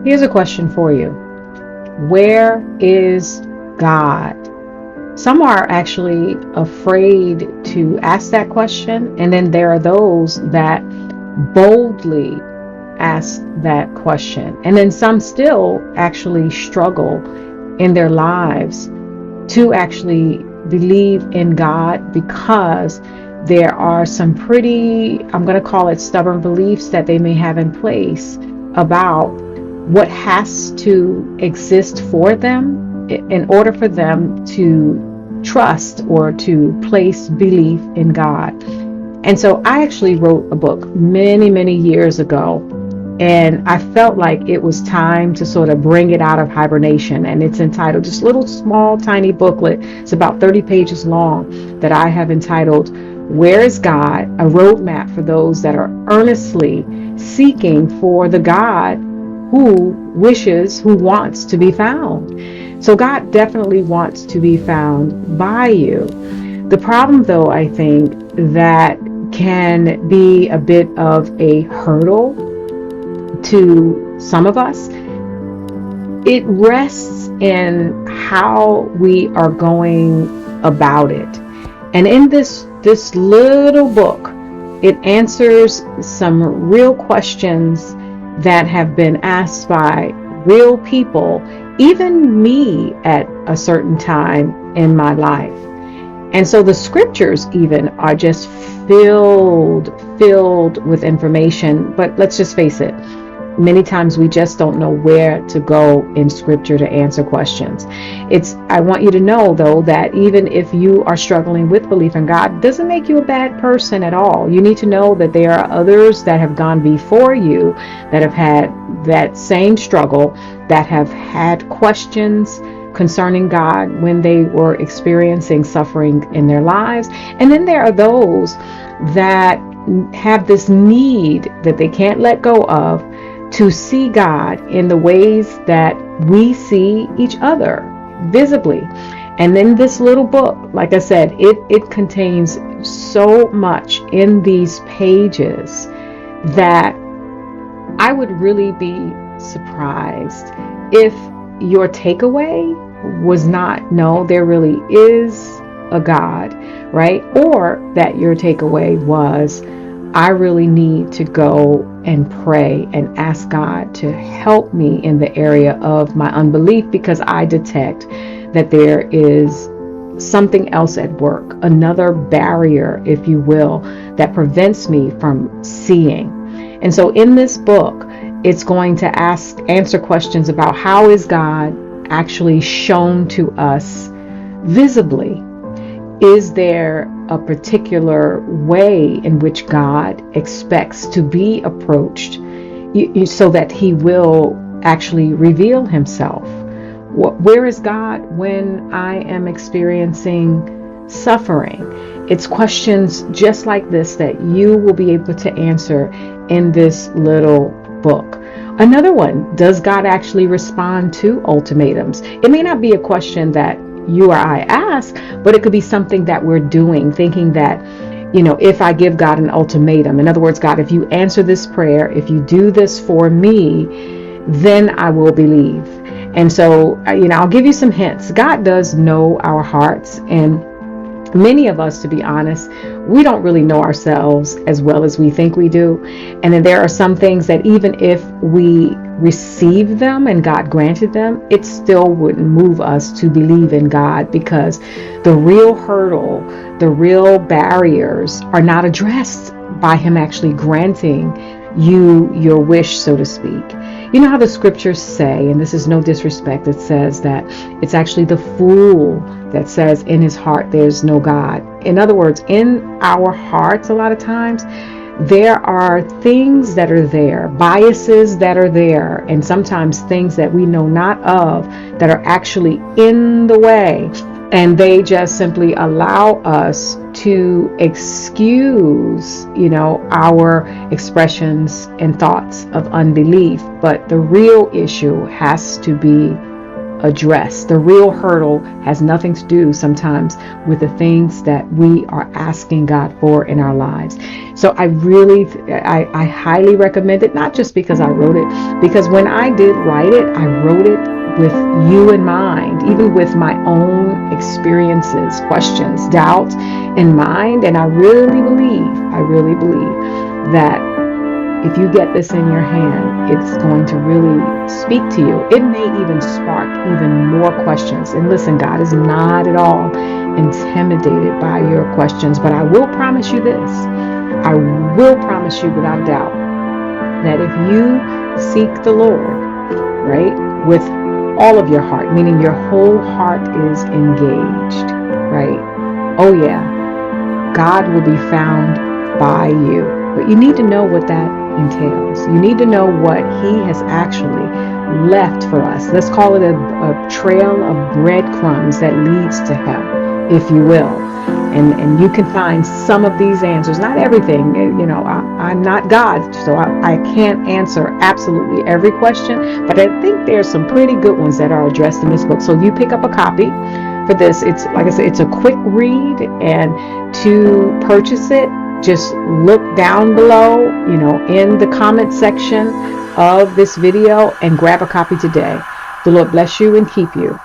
Here's a question for you. Where is God? Some are actually afraid to ask that question, and then there are those that boldly ask that question. And then some still actually struggle in their lives to actually believe in God because there are some pretty, I'm going to call it stubborn beliefs that they may have in place about what has to exist for them in order for them to trust or to place belief in God. And so I actually wrote a book many, many years ago, and I felt like it was time to sort of bring it out of hibernation. And it's entitled, just a little small, tiny booklet. It's about 30 pages long that I have entitled, Where is God? A Roadmap for Those That Are Earnestly Seeking for the God who wants to be found. So God definitely wants to be found by you. The problem, though, I think that can be a bit of a hurdle to some of us, it rests in how we are going about it. And in this little book, it answers some real questions that have been asked by real people, even me at a certain time in my life. And so the scriptures even are just filled with information. But let's just face it, many times we just don't know where to go in scripture to answer questions. I want you to know, though, that even if you are struggling with belief in God, doesn't make you a bad person at all. You need to know that there are others that have gone before you that have had that same struggle, that have had questions concerning God when they were experiencing suffering in their lives. And then there are those that have this need that they can't let go of to see God in the ways that we see each other visibly. And then this little book, like I said, it contains so much in these pages that I would really be surprised if your takeaway was not, no, there really is a God, right? Or that your takeaway was, I really need to go and pray and ask God to help me in the area of my unbelief, because I detect that there is something else at work, another barrier, if you will, that prevents me from seeing. And so in this book, it's going to answer questions about how is God actually shown to us visibly. Is there a particular way in which God expects to be approached so that he will actually reveal himself? Where is God when I am experiencing suffering? It's questions just like this that you will be able to answer in this little book. Another one, does God actually respond to ultimatums? It may not be a question that you or I ask, but it could be something that we're doing, thinking that, if I give God an ultimatum, in other words, God, if you answer this prayer, if you do this for me, then I will believe. And so, I'll give you some hints. God does know our hearts, and many of us, to be honest, we don't really know ourselves as well as we think we do. And then there are some things that even if we received them and God granted them, it still wouldn't move us to believe in God, because the real hurdle, the real barriers are not addressed by him actually granting you your wish, so to speak. You know how the scriptures say, and this is no disrespect, it says that it's actually the fool that says in his heart there's no God. In other words, in our hearts, a lot of times, there are things that are there, biases that are there, and sometimes things that we know not of that are actually in the way. And they just simply allow us to excuse, our expressions and thoughts of unbelief. But the real issue has to be address. The real hurdle has nothing to do sometimes with the things that we are asking God for in our lives. So I highly recommend it, not just because I wrote it, because when I did write it, I wrote it with you in mind, even with my own experiences, questions, doubts in mind. And I really believe that if you get this in your hand, it's going to really speak to you. It may even spark even more questions. And listen, God is not at all intimidated by your questions, but I will promise you this. I will promise you without a doubt that if you seek the Lord, right, with all of your heart, meaning your whole heart is engaged, right? Oh yeah, God will be found by you. But you need to know what that entails. You need to know what He has actually left for us. Let's call it a trail of breadcrumbs that leads to hell, if you will. And you can find some of these answers, not everything. You know, I'm not God, so I can't answer absolutely every question, but I think there's some pretty good ones that are addressed in this book. So you pick up a copy for this. It's, like I said, it's a quick read, and to purchase it, just look down below, you know, in the comment section of this video, and grab a copy today. The Lord bless you and keep you.